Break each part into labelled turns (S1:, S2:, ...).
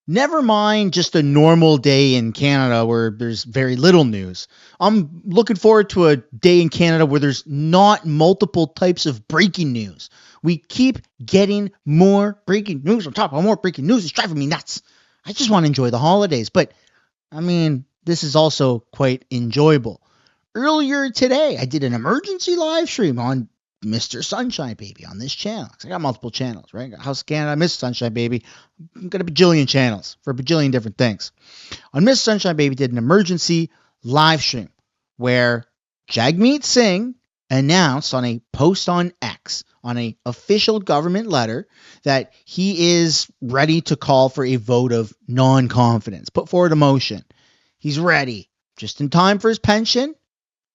S1: Never mind just a normal day in Canada where there's very little news. I'm looking forward to a day in Canada where there's not multiple types of breaking news. We keep getting more breaking news on top of more breaking news. It's driving me nuts. I just want to enjoy the holidays. But, I mean, this is also quite enjoyable. Earlier today, I did an emergency live stream on Mistersunshinebaby on this channel. I got multiple channels, right? Got House of Canada, Mistersunshinebaby. I've got a bajillion channels for a bajillion different things. On Mistersunshinebaby did an emergency live stream where Jagmeet Singh announced on a post on X, on an official government letter, that he is ready to call for a vote of non-confidence, put forward a motion. He's ready, just in time for his pension.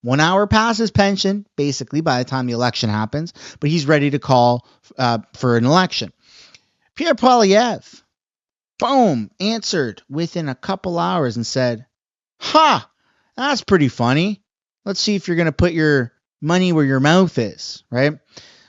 S1: 1 hour past his pension, basically, by the time the election happens, but he's ready to call for an election. Pierre Poilievre, boom, answered within a couple hours and said, "Ha, that's pretty funny. Let's see if you're going to put your money where your mouth is," right?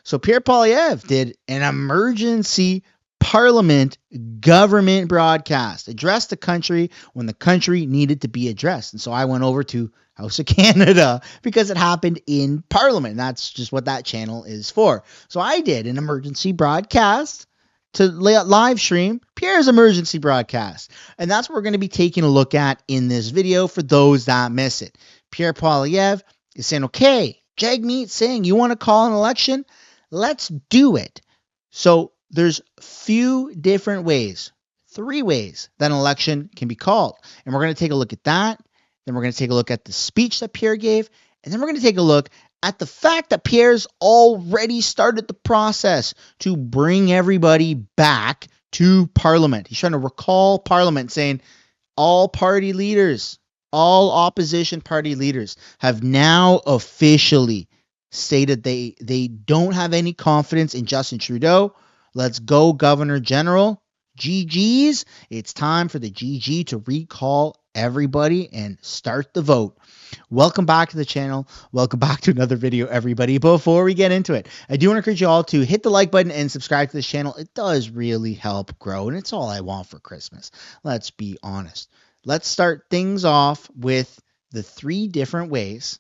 S1: So Pierre Poilievre did an emergency Parliament government broadcast, addressed the country when the country needed to be addressed. And so I went over to House of Canada because it happened in Parliament. That's just what that channel is for. So I did an emergency broadcast to live stream Pierre's emergency broadcast. And that's what we're going to be taking a look at in this video for those that miss it. Pierre Poilievre is saying, okay, Jagmeet saying you want to call an election? Let's do it. So there's few different ways, 3 ways that an election can be called. And we're going to take a look at that. Then we're going to take a look at the speech that Pierre gave. And then we're going to take a look at the fact that Pierre's already started the process to bring everybody back to Parliament. He's trying to recall Parliament, saying all party leaders, all opposition party leaders have now officially stated they don't have any confidence in Justin Trudeau. Let's go, Governor General. GG's. It's time for the GG to recall everybody and start the vote. Welcome back to the channel. Welcome back to another video, everybody. Before we get into it, I do want to encourage you all to hit the like button and subscribe to this channel. It does really help grow, and it's all I want for Christmas. Let's be honest. Let's start things off with the 3 different ways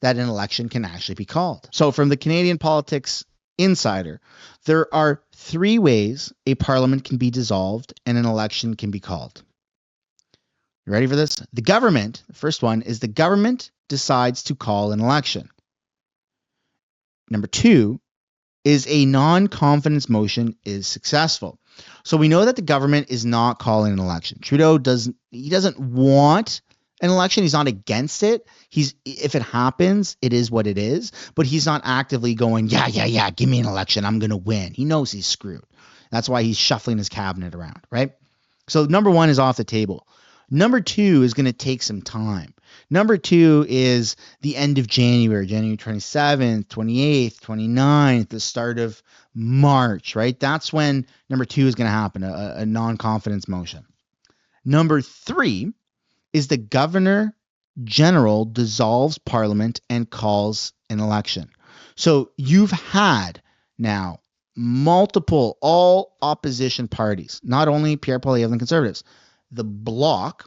S1: that an election can actually be called. So from the Canadian Politics Insider, there are 3 ways a parliament can be dissolved and an election can be called. You ready for this? The government, the first one is the government decides to call an election. Number 2 is a non-confidence motion is successful. So we know that the government is not calling an election. Trudeau doesn't want an election. He's not against it. If it happens, it is what it is. But he's not actively going, yeah, give me an election. I'm going to win. He knows he's screwed. That's why he's shuffling his cabinet around, right? So number 1 is off the table. Number 2 is going to take some time. Number 2 is the end of January 27th, 28th, 29th, the start of March, right? That's when number 2 is going to happen, a non-confidence motion. Number 3 is the Governor General dissolves Parliament and calls an election. So you've had now multiple all opposition parties, not only Pierre Poilievre and Conservatives. The bloc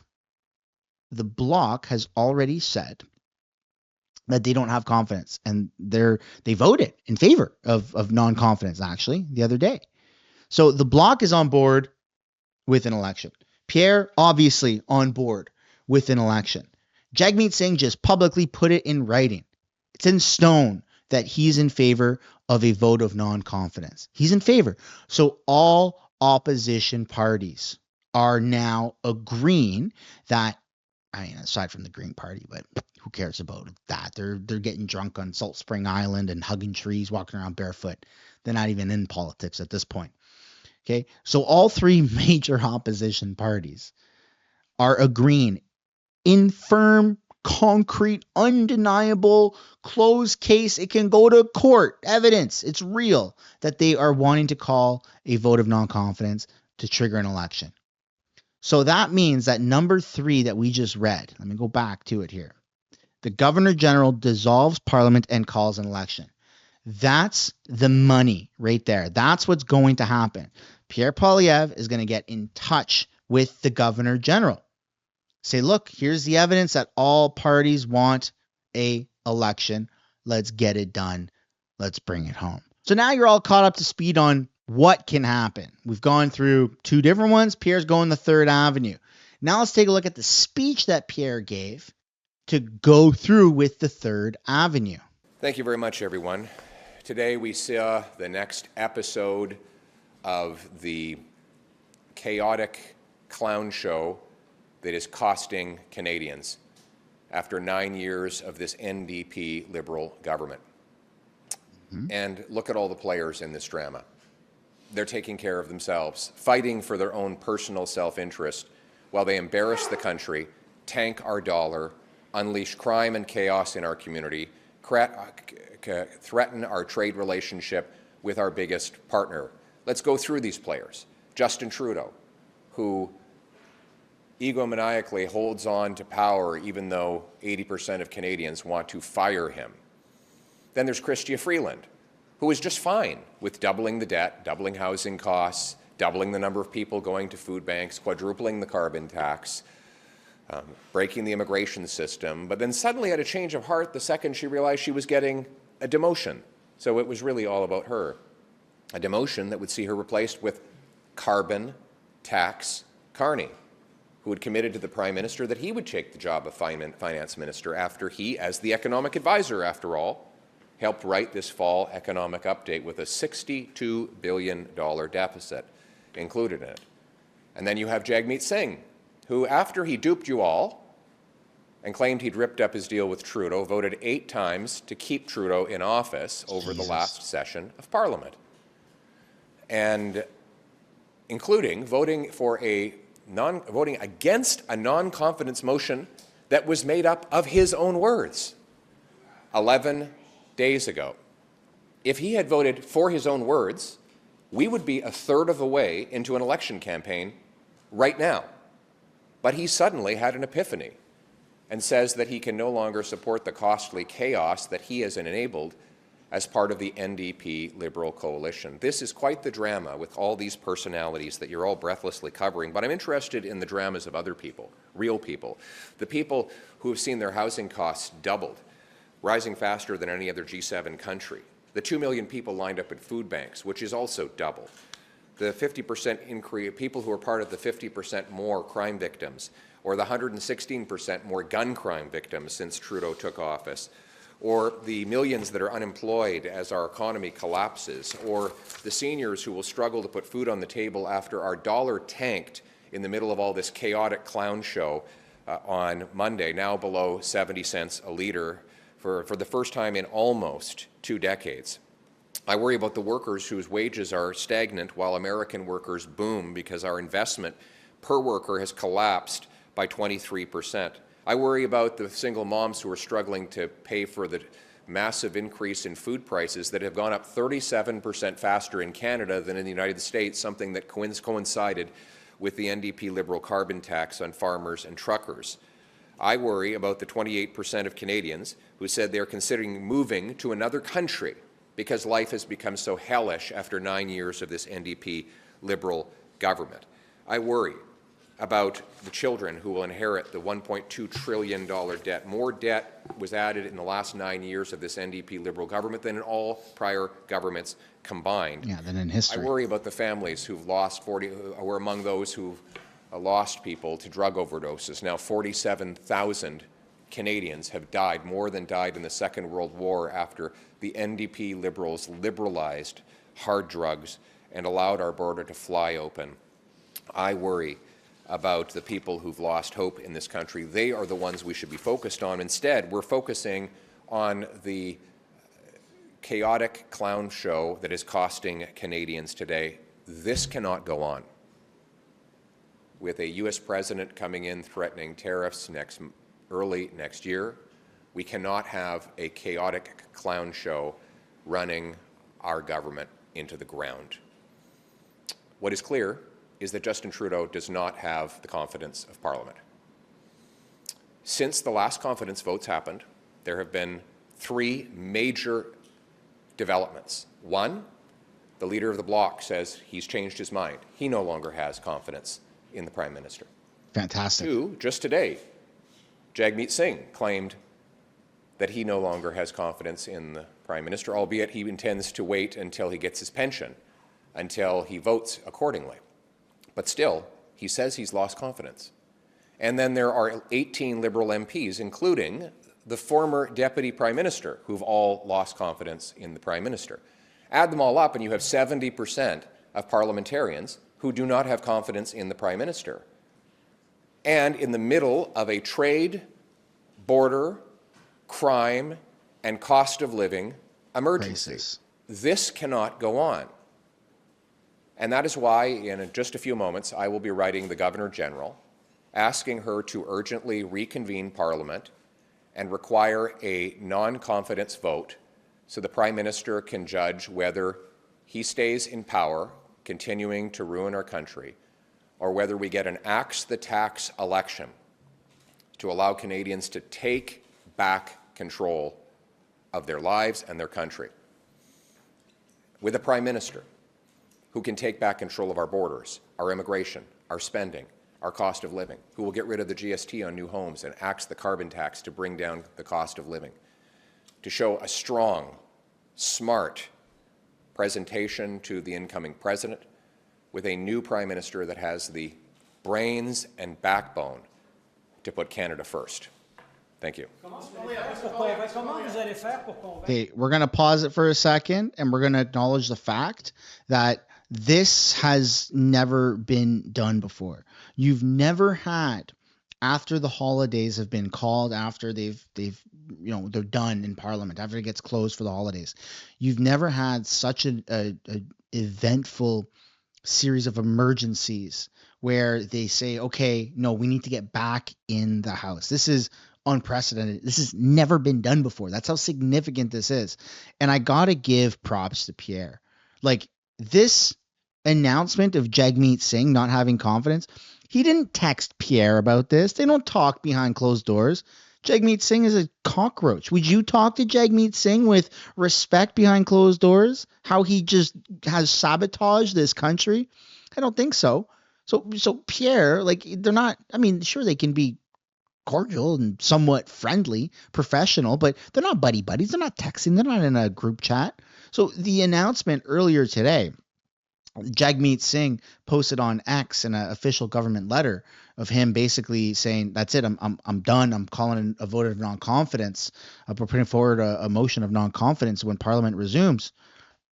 S1: has already said that they don't have confidence, and they voted in favor of non-confidence actually the other day. So the bloc is on board with an election. Pierre obviously on board with an election. Jagmeet Singh just publicly put it in writing. It's in stone that he's in favor of a vote of non-confidence. He's in favor. So all opposition parties are now agreeing that, I mean, aside from the Green Party, but who cares about that? They're getting drunk on Salt Spring Island and hugging trees, walking around barefoot. They're not even in politics at this point. Okay, so all 3 major opposition parties are agreeing in firm, concrete, undeniable, closed case. It can go to court, evidence. It's real that they are wanting to call a vote of non-confidence to trigger an election. So that means that number 3 that we just read, let me go back to it here. The Governor General dissolves Parliament and calls an election. That's the money right there. That's what's going to happen. Pierre Poilievre is going to get in touch with the Governor General. Say, look, here's the evidence that all parties want a election. Let's get it done. Let's bring it home. So now you're all caught up to speed on what can happen. We've gone through two different ones. Pierre's going the Third Avenue. Now let's take a look at the speech that Pierre gave to go through with the Third Avenue.
S2: Thank you very much, everyone. Today we saw the next episode of the chaotic clown show that is costing Canadians after 9 years of this NDP Liberal government. And look at all the players in this drama. They're taking care of themselves, fighting for their own personal self-interest while they embarrass the country, tank our dollar, unleash crime and chaos in our community, threaten our trade relationship with our biggest partner. Let's go through these players. Justin Trudeau, who egomaniacally holds on to power even though 80% of Canadians want to fire him. Then there's Chrystia Freeland, who is just fine with doubling the debt, doubling housing costs, doubling the number of people going to food banks, quadrupling the carbon tax, breaking the immigration system, but then suddenly had a change of heart the second she realized she was getting a demotion. So it was really all about her. A demotion that would see her replaced with carbon tax Carney, who had committed to the Prime Minister that he would take the job of Finance Minister after he, as the economic advisor after all, helped write this fall economic update with a $62 billion deficit included in it. And then you have Jagmeet Singh, who, after he duped you all and claimed he'd ripped up his deal with Trudeau, voted 8 times to keep Trudeau in office over the last session of Parliament, and including voting against a non-confidence motion that was made up of his own words 11 days ago. If he had voted for his own words, we would be a third of the way into an election campaign right now. But he suddenly had an epiphany and says that he can no longer support the costly chaos that he has enabled as part of the NDP Liberal coalition. This is quite the drama with all these personalities that you're all breathlessly covering, but I'm interested in the dramas of other people, real people, the people who have seen their housing costs doubled, rising faster than any other G7 country, the 2 million people lined up at food banks, which is also double, the 50% increase, people who are part of the 50% more crime victims, or the 116% more gun crime victims since Trudeau took office, or the millions that are unemployed as our economy collapses, or the seniors who will struggle to put food on the table after our dollar tanked in the middle of all this chaotic clown show on Monday, now below 70 cents a litre for the first time in almost 2 decades. I worry about the workers whose wages are stagnant while American workers boom because our investment per worker has collapsed by 23%. I worry about the single moms who are struggling to pay for the massive increase in food prices that have gone up 37% faster in Canada than in the United States, something that coincided with the NDP Liberal carbon tax on farmers and truckers. I worry about the 28% of Canadians who said they're considering moving to another country because life has become so hellish after 9 years of this NDP Liberal government. I worry about the children who will inherit the $1.2 trillion debt. More debt was added in the last 9 years of this NDP Liberal government than in all prior governments combined.
S1: Yeah, than in history.
S2: I worry about the families who've lost were among those who've lost people to drug overdoses. Now 47,000 Canadians have died, more than died in the Second World War after the NDP Liberals liberalized hard drugs and allowed our border to fly open. I worry about the people who've lost hope in this country. They are the ones we should be focused on. Instead, we're focusing on the chaotic clown show that is costing Canadians today. This cannot go on. With a U.S. president coming in threatening tariffs early next year, we cannot have a chaotic clown show running our government into the ground. What is clear is that Justin Trudeau does not have the confidence of Parliament. Since the last confidence votes happened, there have been 3 major developments. One, the leader of the Bloc says he's changed his mind. He no longer has confidence in the Prime Minister.
S1: Fantastic.
S2: 2, just today, Jagmeet Singh claimed that he no longer has confidence in the Prime Minister, albeit he intends to wait until he gets his pension, until he votes accordingly. But still, he says he's lost confidence. And then there are 18 Liberal MPs, including the former Deputy Prime Minister, who've all lost confidence in the Prime Minister. Add them all up and you have 70% of parliamentarians who do not have confidence in the Prime Minister. And in the middle of a trade, border, crime, and cost of living emergency.
S1: Racist.
S2: This cannot go on. And that is why, in just a few moments, I will be writing the Governor-General, asking her to urgently reconvene Parliament and require a non-confidence vote so the Prime Minister can judge whether he stays in power, continuing to ruin our country, or whether we get an axe the tax election to allow Canadians to take back control of their lives and their country. With a Prime Minister who can take back control of our borders, our immigration, our spending, our cost of living, who will get rid of the GST on new homes and axe the carbon tax to bring down the cost of living, to show a strong, smart presentation to the incoming president with a new Prime Minister that has the brains and backbone to put Canada first. Thank you.
S1: Okay, we're going to pause it for a second, and we're going to acknowledge the fact that this has never been done before. You've never had, after the holidays have been called, after they're done in Parliament, after it gets closed for the holidays, you've never had such a eventful series of emergencies where they say, okay, no, we need to get back in the House. This is unprecedented. This has never been done before. That's how significant this is. And I got to give props to Pierre. Like, this announcement of Jagmeet Singh not having confidence, he didn't text Pierre about this. They don't talk behind closed doors. Jagmeet Singh is a cockroach. Would you talk to Jagmeet Singh with respect behind closed doors? How he just has sabotaged this country? I don't think so. So Pierre, like, they're not, I mean, sure, they can be cordial and somewhat friendly, professional, but they're not buddies. They're not texting. They're not in a group chat. So the announcement earlier today, Jagmeet Singh posted on X in an official government letter of him basically saying, that's it, I'm done. I'm calling a vote of non-confidence. We're putting forward a motion of non-confidence when Parliament resumes.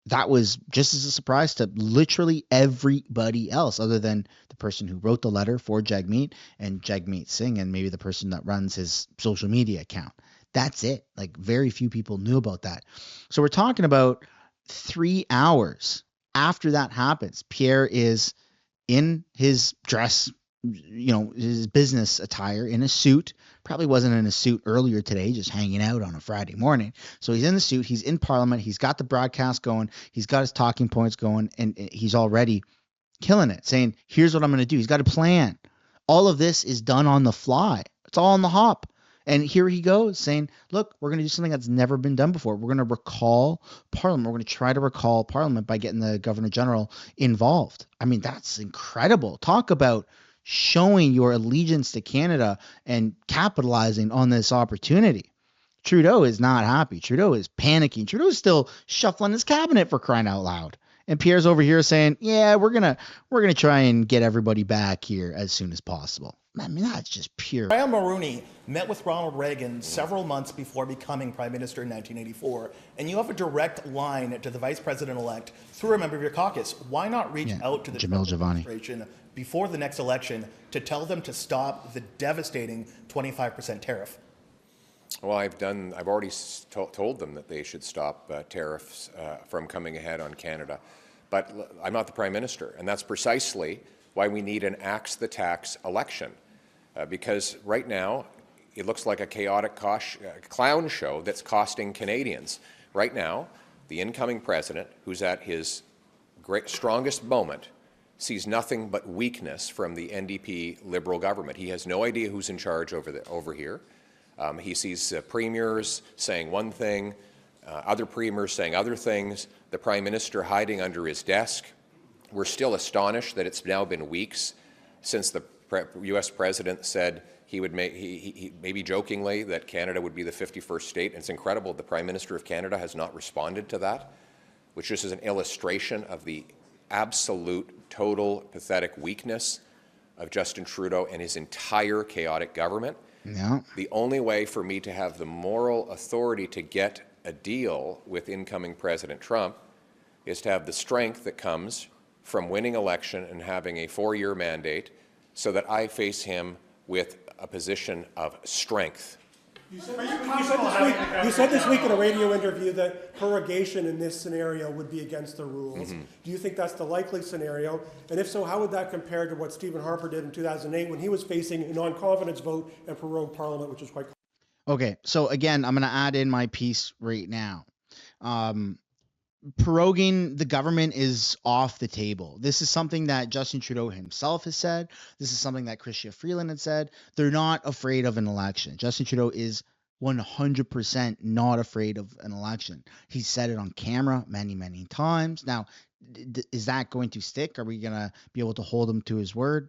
S1: That was just as a surprise to literally everybody else other than the person who wrote the letter for Jagmeet and Jagmeet Singh and maybe the person that runs his social media account. That's it. Like, very few people knew about that. So we're talking about 3 hours after that happens. Pierre is in his dress, his business attire, in a suit. Probably wasn't in a suit earlier today, just hanging out on a Friday morning. So he's in the suit. He's in Parliament. He's got the broadcast going. He's got his talking points going, and he's already killing it, saying, here's what I'm going to do. He's got a plan. All of this is done on the fly. It's all on the hop. And here he goes saying, look, we're going to do something that's never been done before. We're going to recall Parliament. We're going to try to recall Parliament by getting the Governor-General involved. I mean, that's incredible. Talk about showing your allegiance to Canada and capitalizing on this opportunity. Trudeau is not happy. Trudeau is panicking. Trudeau is still shuffling his cabinet, for crying out loud. And Pierre's over here saying, yeah, we're gonna try and get everybody back here as soon as possible. I mean, that's just pure.
S3: Graham Mulroney met with Ronald Reagan several months before becoming Prime Minister in 1984, and you have a direct line to the Vice President-elect through a member of your caucus. Why not reach out to the Trump administration before the next election to tell them to stop the devastating 25% tariff?
S2: Well, I've already told them that they should stop tariffs from coming ahead on Canada. But I'm not the Prime Minister, and that's precisely why we need an axe the tax election. Because right now, it looks like a chaotic clown show that's costing Canadians. Right now, the incoming president, who's at his strongest moment, sees nothing but weakness from the NDP Liberal government. He has no idea who's in charge over here. He sees premiers saying one thing, other premiers saying other things, the Prime Minister hiding under his desk. We're still astonished that it's now been weeks since the U.S. president said he would make, he maybe jokingly, that Canada would be the 51st state. And it's incredible the Prime Minister of Canada has not responded to that, which just is an illustration of the absolute, total, pathetic weakness of Justin Trudeau and his entire chaotic government.
S1: Yeah.
S2: The only way for me to have the moral authority to get a deal with incoming President Trump is to have the strength that comes from winning election and having a 4-year mandate so that I face him with a position of strength.
S4: You said this week in a radio interview that prorogation in this scenario would be against the rules.
S2: Mm-hmm.
S4: Do you think that's the likely scenario? And if so, how would that compare to what Stephen Harper did in 2008 when he was facing a non-confidence vote and prorogued Parliament, which was quite...
S1: Okay, so again, I'm going to add in my piece right now. Proroguing the government is off the table. This is something that Justin Trudeau himself has said. This is something that Chrystia Freeland had said. They're not afraid of an election. Justin Trudeau is 100% not afraid of an election. He's said it on camera many, many times. Now, is that going to stick? Are we going to be able to hold him to his word?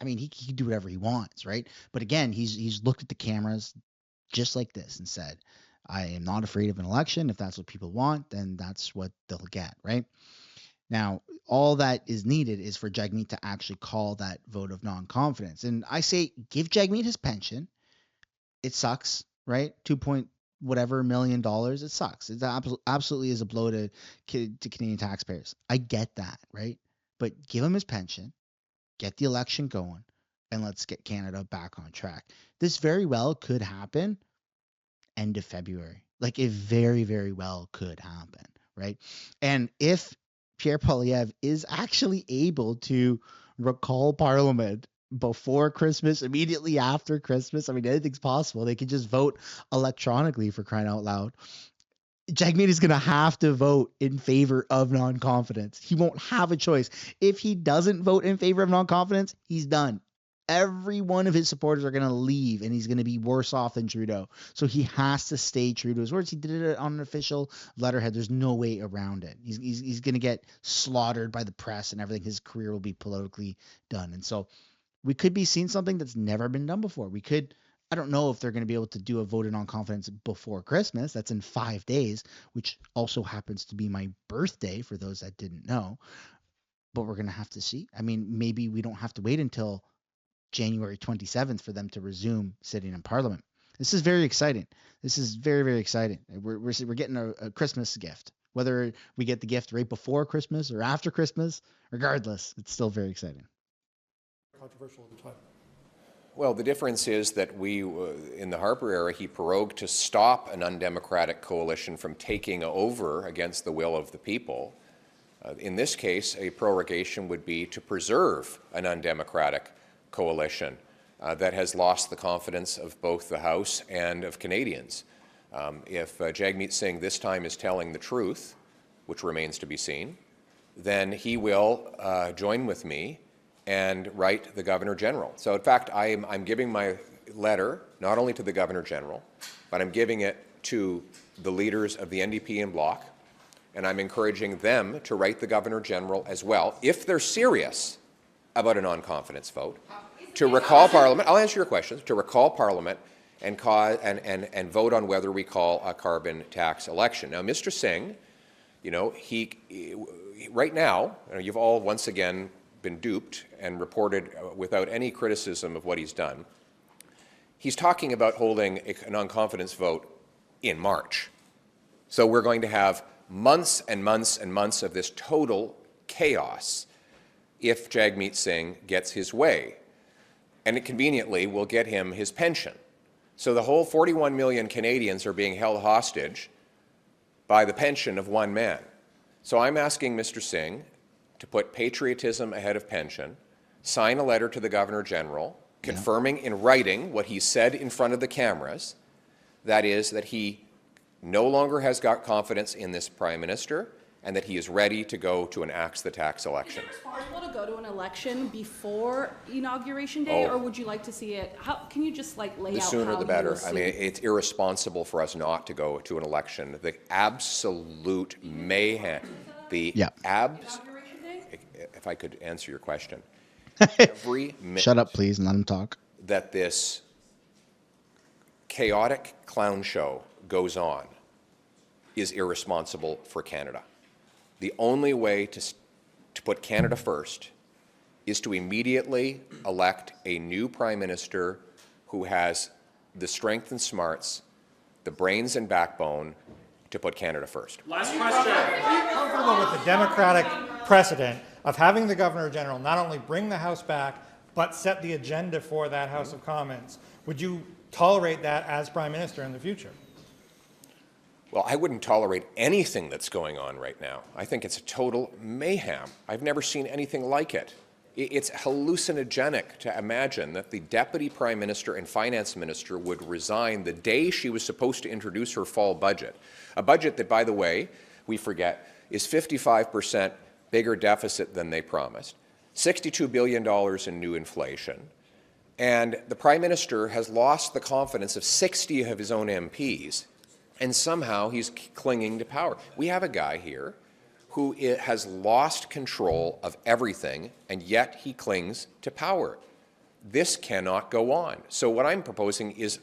S1: I mean, he can do whatever he wants, right? But again, he's looked at the cameras just like this and said, I am not afraid of an election. If that's what people want, then that's what they'll get, right? Now, all that is needed is for Jagmeet to actually call that vote of non-confidence. And I say, give Jagmeet his pension. It sucks, right? $2 million. It sucks. It absolutely is a blow to Canadian taxpayers. I get that, right? But give him his pension, get the election going, and let's get Canada back on track. This very well could happen end of February. Like, it very, very well could happen, right? And if Pierre Poilievre is actually able to recall Parliament before Christmas, immediately after Christmas, I mean, anything's possible. They could just vote electronically, for crying out loud. Jagmeet is going to have to vote in favor of non-confidence. He won't have a choice. If he doesn't vote in favor of non-confidence, he's done. Every one of his supporters are going to leave, and he's going to be worse off than Trudeau. So he has to stay true to his words. He did it on an official letterhead. There's no way around it. He's going to get slaughtered by the press and everything. His career will be politically done. And so we could be seeing something that's never been done before. I don't know if they're going to be able to do a vote of non-confidence before Christmas. That's in 5 days, which also happens to be my birthday for those that didn't know. But we're going to have to see. I mean, maybe we don't have to wait until January 27th for them to resume sitting in Parliament. This is very exciting. This is very, very exciting. We're getting a Christmas gift. Whether we get the gift right before Christmas or after Christmas, regardless, it's still very exciting.
S4: Controversial at the time.
S2: Well, the difference is that in the Harper era, he prorogued to stop an undemocratic coalition from taking over against the will of the people. In this case, a prorogation would be to preserve an undemocratic coalition that has lost the confidence of both the House and of Canadians. If Jagmeet Singh this time is telling the truth, which remains to be seen, then he will join with me and write the Governor General. So in fact, I'm giving my letter not only to the Governor General, but I'm giving it to the leaders of the NDP and Bloc, and I'm encouraging them to write the Governor General as well, if they're serious about a non-confidence vote, to recall Parliament. I'll answer your questions. To recall Parliament and vote on whether we call a carbon tax election. Now, Mr. Singh, he right now, you've all once again been duped and reported without any criticism of what he's done. He's talking about holding a non-confidence vote in March. So we're going to have months and months and months of this total chaos if Jagmeet Singh gets his way. And it conveniently will get him his pension. So the whole 41 million Canadians are being held hostage by the pension of one man. So I'm asking Mr. Singh to put patriotism ahead of pension, sign a letter to the Governor General, confirming in writing what he said in front of the cameras, that is, that he no longer has got confidence in this Prime Minister, and that he is ready to go to an axe the tax election.
S5: Is it possible to go to an election before Inauguration Day, or would you like to see it? How can you just lay out
S2: the sooner
S5: how
S2: the better.
S5: you
S2: I mean, it's irresponsible for us not to go to an election. The absolute mayhem,
S5: Inauguration Day?
S2: if I could answer your question, every minute
S1: Shut up, please, and let him talk.
S2: that this chaotic clown show goes on is irresponsible for Canada. The only way to put Canada first is to immediately elect a new Prime Minister who has the strength and smarts, the brains and backbone to put Canada first.
S6: Last question. Are you comfortable with the democratic precedent of having the Governor-General not only bring the House back, but set the agenda for that House of Commons? Would you tolerate that as Prime Minister in the future?
S2: Well, I wouldn't tolerate anything that's going on right now. I think it's a total mayhem. I've never seen anything like it. It's hallucinogenic to imagine that the Deputy Prime Minister and Finance Minister would resign the day she was supposed to introduce her fall budget. A budget that, by the way, we forget, is 55% bigger deficit than they promised, $62 billion in new inflation, and the Prime Minister has lost the confidence of 60 of his own MPs, and somehow he's clinging to power. We have a guy here who has lost control of everything, and yet he clings to power. This cannot go on. So what I'm proposing is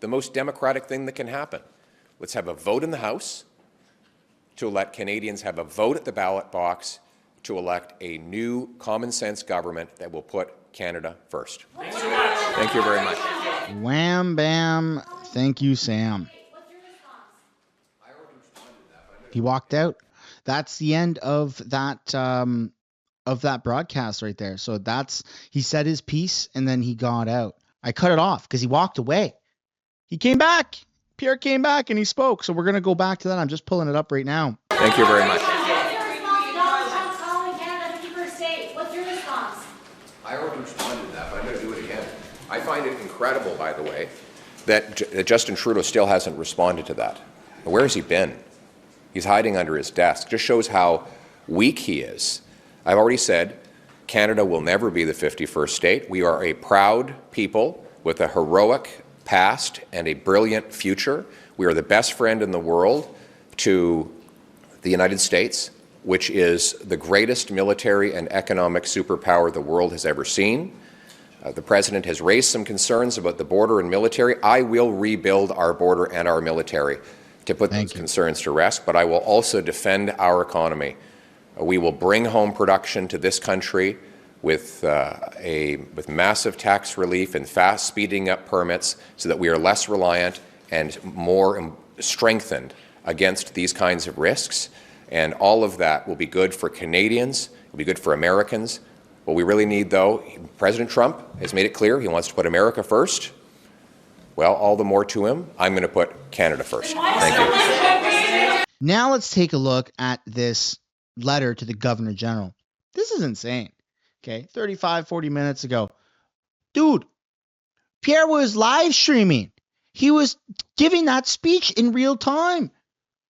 S2: the most democratic thing that can happen. Let's have a vote in the House to let Canadians have a vote at the ballot box to elect a new common sense government that will put Canada first. Thank you very much.
S1: Wham, bam. Thank you, Sam. He walked out. That's the end of that broadcast right there. So he said his piece and then he got out. I cut it off because he walked away. He came back. Pierre came back and he spoke. So we're going to go back to that. I'm just pulling it up right now.
S2: Thank you very much.
S7: What's your response?
S2: I already responded to that, but I'm going to do it again. I find it incredible, by the way, that Justin Trudeau still hasn't responded to that. Where has he been? He's hiding under his desk. Just shows how weak he is. I've already said Canada will never be the 51st state. We are a proud people with a heroic past and a brilliant future. We are the best friend in the world to the United States, which is the greatest military and economic superpower the world has ever seen. The President has raised some concerns about the border and military. I will rebuild our border and our military to put those concerns to rest, but I will also defend our economy. We will bring home production to this country with massive tax relief and fast speeding up permits so that we are less reliant and more strengthened against these kinds of risks. And all of that will be good for Canadians, will be good for Americans. What we really need, though, President Trump has made it clear he wants to put America first. Well, all the more to him, I'm going to put Canada first. Thank you.
S1: Now let's take a look at this letter to the Governor General. This is insane. Okay, 40 minutes ago. Dude, Pierre was live streaming. He was giving that speech in real time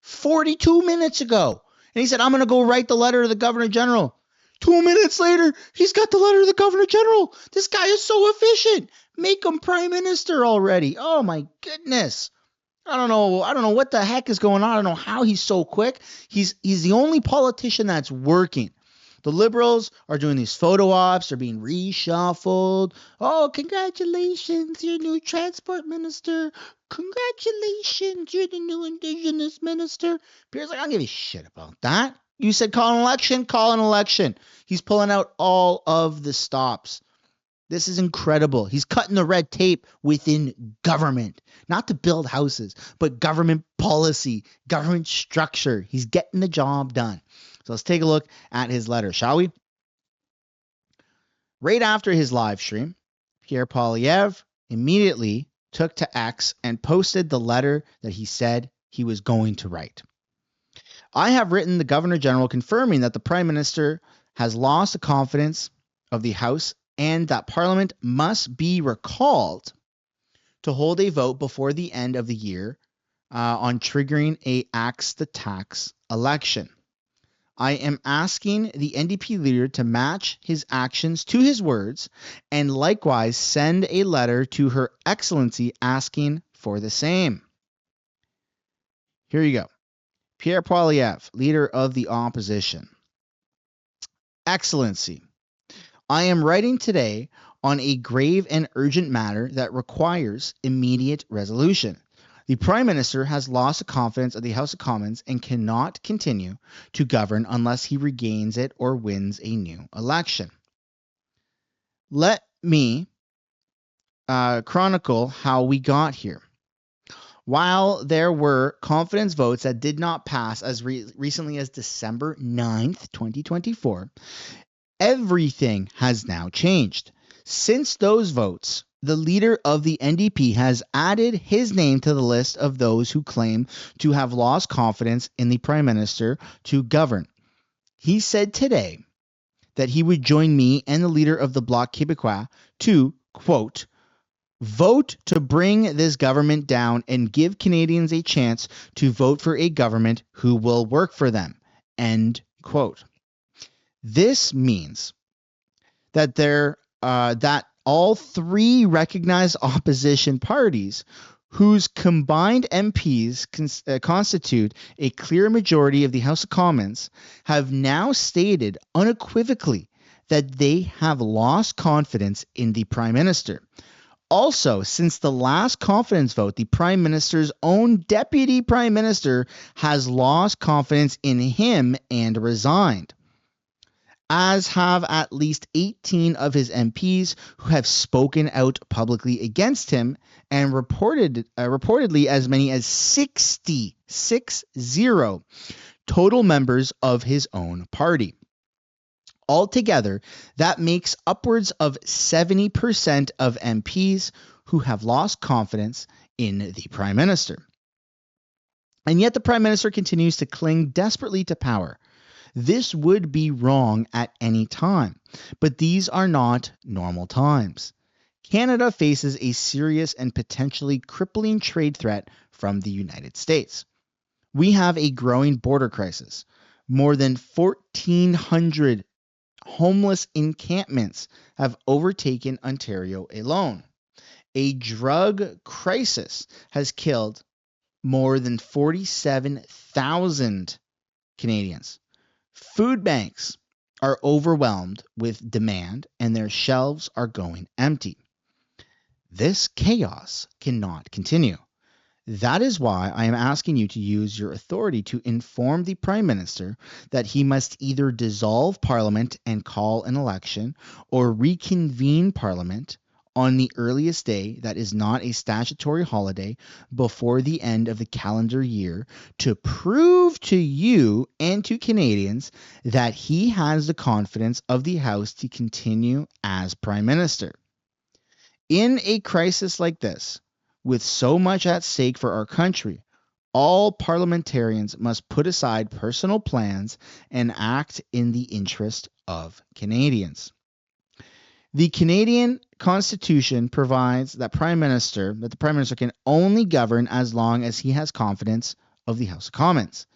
S1: 42 minutes ago. And he said, I'm going to go write the letter to the Governor General. 2 minutes later, he's got the letter to the Governor General. This guy is so efficient. Make him Prime Minister already. Oh my goodness. I don't know what the heck is going on. I don't know how he's so quick. He's the only politician that's working. The Liberals are doing these photo ops. They're being reshuffled. Oh, congratulations, you're new transport minister. Congratulations, you're the new Indigenous minister. Pierre's like, I don't give a shit about that. You said call an election, call an election. He's pulling out all of the stops. This is incredible. He's cutting the red tape within government, not to build houses, but government policy, government structure. He's getting the job done. So let's take a look at his letter, shall we? Right after his live stream, Pierre Poilievre immediately took to X and posted the letter that he said he was going to write. I have written the Governor General confirming that the Prime Minister has lost the confidence of the House and that Parliament must be recalled to hold a vote before the end of the year on triggering a axe the tax election. I am asking the NDP leader to match his actions to his words and likewise send a letter to Her Excellency asking for the same. Here you go. Pierre Poilievre, leader of the opposition. Excellency, I am writing today on a grave and urgent matter that requires immediate resolution. The Prime Minister has lost the confidence of the House of Commons and cannot continue to govern unless he regains it or wins a new election. Let me chronicle how we got here. While there were confidence votes that did not pass as recently as December 9th, 2024, everything has now changed. Since those votes, the leader of the NDP has added his name to the list of those who claim to have lost confidence in the Prime Minister to govern. He said today that he would join me and the leader of the Bloc Québécois to, quote, vote to bring this government down and give Canadians a chance to vote for a government who will work for them, end quote. This means that that all three recognized opposition parties whose combined MPs constitute a clear majority of the House of Commons have now stated unequivocally that they have lost confidence in the Prime Minister. Also, since the last confidence vote, the Prime Minister's own Deputy Prime Minister has lost confidence in him and resigned, as have at least 18 of his MPs who have spoken out publicly against him, and reportedly as many as 60 total members of his own party. Altogether, that makes upwards of 70% of MPs who have lost confidence in the Prime Minister. And yet the Prime Minister continues to cling desperately to power. This would be wrong at any time, but these are not normal times. Canada faces a serious and potentially crippling trade threat from the United States. We have a growing border crisis. More than 1,400 homeless encampments have overtaken Ontario alone. A drug crisis has killed more than 47,000 Canadians. Food banks are overwhelmed with demand and their shelves are going empty. This chaos cannot continue. That is why I am asking you to use your authority to inform the Prime Minister that he must either dissolve Parliament and call an election or reconvene Parliament on the earliest day that is not a statutory holiday before the end of the calendar year to prove to you and to Canadians that he has the confidence of the House to continue as Prime Minister. In a crisis like this, with so much at stake for our country, all parliamentarians must put aside personal plans and act in the interest of Canadians. The Canadian Constitution provides that the Prime Minister can only govern as long as he has confidence of the House of Commons.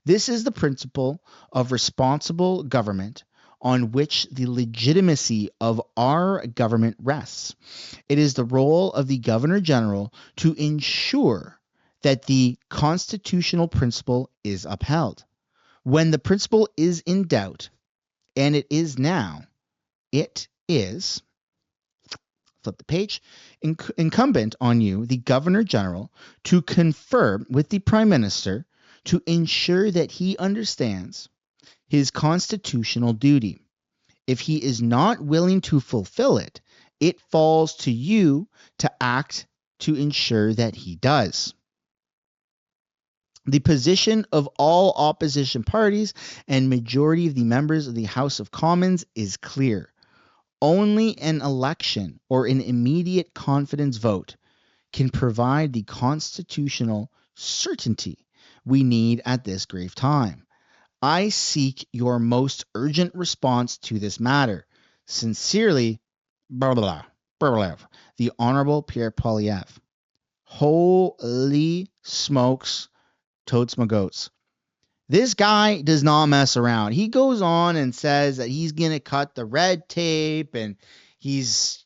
S1: This is the principle of responsible government on which the legitimacy of our government rests. It is the role of the Governor General to ensure that the constitutional principle is upheld. When the principle is in doubt, and it is now, it is, flip the page, incumbent on you, the Governor General, to confer with the Prime Minister to ensure that he understands his constitutional duty. If he is not willing to fulfill it, it falls to you to act to ensure that he does. The position of all opposition parties and majority of the members of the House of Commons is clear. Only an election or an immediate confidence vote can provide the constitutional certainty we need at this grave time. I seek your most urgent response to this matter. Sincerely, the Honorable Pierre Poilievre. Holy smokes, totes my goats. This guy does not mess around. He goes on and says that he's going to cut the red tape and he's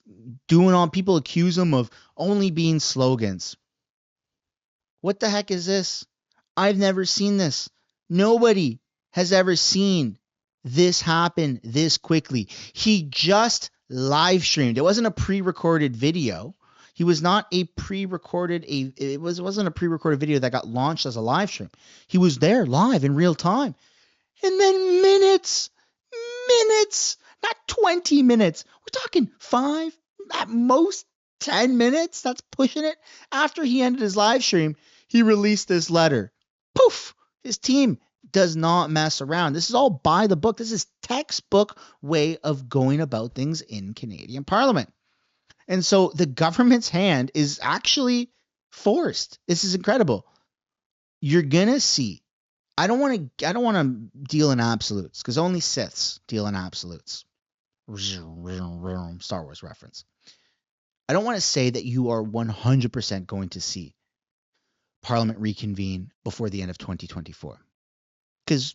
S1: doing on people accuse him of only being slogans. What the heck is this? I've never seen this. Nobody has ever seen this happen this quickly? He just live streamed. It wasn't a pre-recorded video. He was not a pre-recorded it wasn't a pre-recorded video that got launched as a live stream. He was there live in real time. And then minutes, not 20 minutes. We're talking 5, at most 10 minutes. That's pushing it. After he ended his live stream, he released this letter. Poof! His team does not mess around. This is all by the book. This is textbook way of going about things in Canadian Parliament. And so the government's hand is actually forced. This is incredible. You're going to see. I don't want to deal in absolutes because only Siths deal in absolutes. Star Wars reference. I don't want to say that you are 100% going to see Parliament reconvene before the end of 2024 because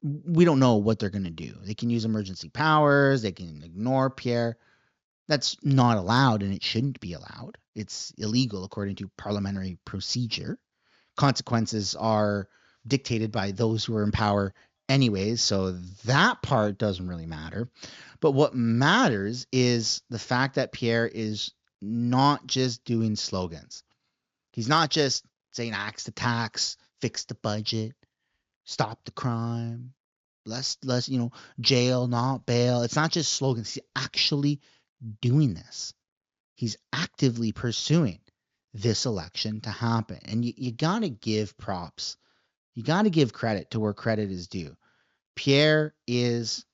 S1: we don't know what they're going to do. They can use emergency powers. They can ignore Pierre. That's not allowed, and it shouldn't be allowed. It's illegal according to parliamentary procedure. Consequences are dictated by those who are in power anyways, so that part doesn't really matter. But what matters is the fact that Pierre is not just doing slogans. He's not just saying axe the tax, fix the budget, stop the crime, less, jail, not bail. It's not just slogans. He's actually doing this. He's actively pursuing this election to happen. And you got to give props. You got to give credit to where credit is due. Pierre is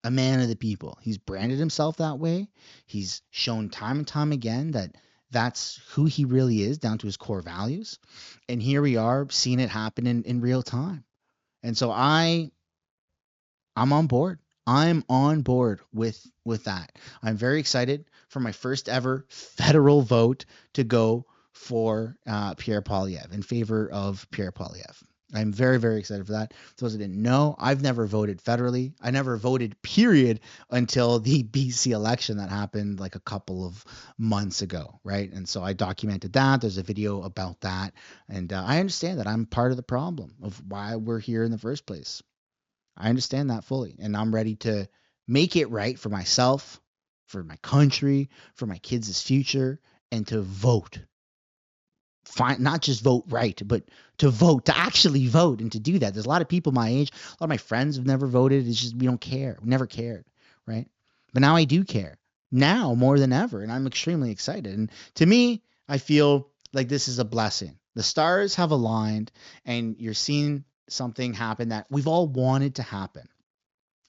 S1: a man of the people. He's branded himself that way. He's shown time and time again that that's who he really is, down to his core values. And here we are seeing it happen in real time. And so I'm on board. I'm on board with that. I'm very excited for my first ever federal vote to go for Pierre Poilievre, in favor of Pierre Poilievre. I'm very, very excited for that. For those that didn't know, I've never voted federally. I never voted, period, until the BC election that happened like a couple of months ago, right? And so I documented that. There's a video about that. And I understand that I'm part of the problem of why we're here in the first place. I understand that fully, and I'm ready to make it right for myself, for my country, for my kids' future, and to vote. Not just vote right, but to vote, to actually vote, and to do that. There's a lot of people my age, a lot of my friends have never voted. It's just we don't care. We never cared, right? But now I do care, now more than ever, and I'm extremely excited. And to me, I feel like this is a blessing. The stars have aligned, and you're seeing something happen that we've all wanted to happen.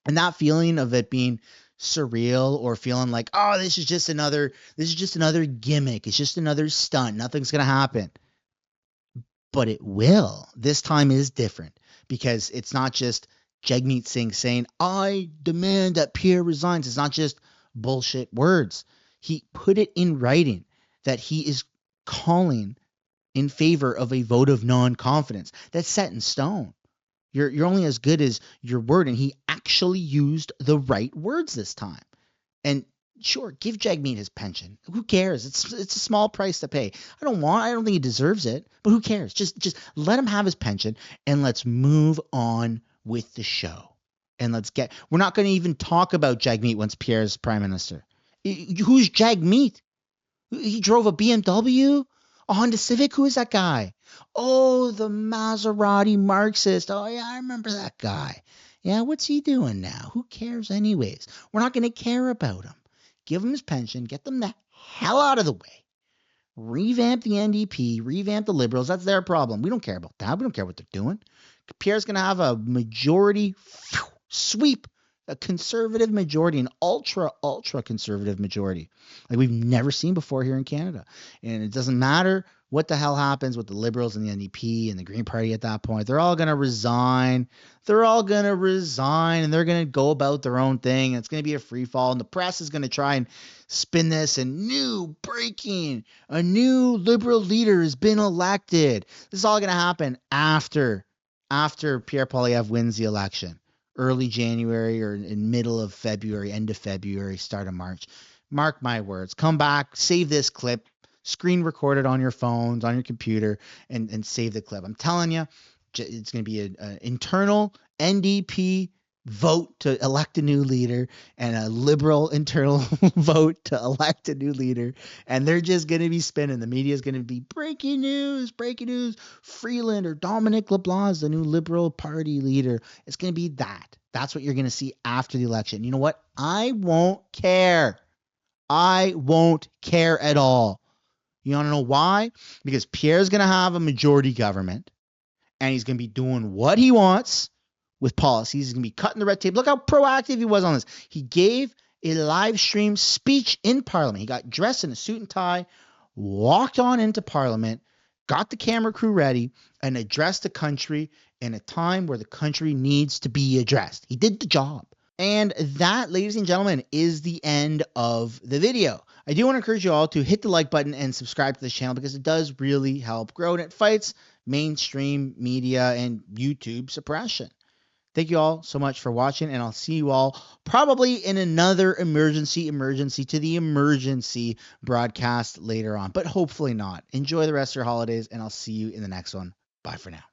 S1: And that feeling of it being surreal or feeling like, oh, this is just another gimmick. It's just another stunt. Nothing's going to happen. But it will. This time is different because it's not just Jagmeet Singh saying, I demand that Pierre resigns. It's not just bullshit words. He put it in writing that he is calling in favor of a vote of non-confidence. That's set in stone. You're only as good as your word, and he actually used the right words this time. And sure, give Jagmeet his pension. Who cares? It's a small price to pay. I don't think he deserves it, but who cares? Just let him have his pension, and let's move on with the show. And we're not going to even talk about Jagmeet once Pierre's prime minister. Who's Jagmeet? He drove a BMW? A Honda Civic? Who is that guy? Oh, the Maserati Marxist. Oh, yeah, I remember that guy. Yeah, what's he doing now? Who cares anyways? We're not going to care about him. Give him his pension. Get them the hell out of the way. Revamp the NDP. Revamp the Liberals. That's their problem. We don't care about that. We don't care what they're doing. Pierre's going to have a majority sweep, a conservative majority, an ultra conservative majority like we've never seen before here in Canada. And it doesn't matter what the hell happens with the Liberals and the NDP and the Green Party at that point. They're all going to resign. And they're going to go about their own thing. And it's going to be a free fall. And the press is going to try and spin this and a new Liberal leader has been elected. This is all going to happen after Pierre Poilievre wins the election. Early January or in middle of February, end of February, start of March. Mark my words. Come back, save this clip, screen record it on your phones, on your computer, and save the clip. I'm telling you, it's going to be an internal NDP vote to elect a new leader and a liberal internal vote to elect a new leader. And they're just going to be spinning. The media is going to be breaking news, Freeland or Dominic LeBlanc is the new Liberal Party leader. It's going to be that. That's what you're going to see after the election. You know what? I won't care. I won't care at all. You want to know why? Because Pierre's going to have a majority government and he's going to be doing what he wants with policies. He's going to be cutting the red tape. Look how proactive he was on this. He gave a live stream speech in Parliament. He got dressed in a suit and tie, walked on into Parliament, got the camera crew ready, and addressed the country in a time where the country needs to be addressed. He did the job. And that, ladies and gentlemen, is the end of the video. I do want to encourage you all to hit the like button and subscribe to this channel because it does really help grow and it fights mainstream media and YouTube suppression. Thank you all so much for watching, and I'll see you all probably in another emergency to the emergency broadcast later on, but hopefully not. Enjoy the rest of your holidays, and I'll see you in the next one. Bye for now.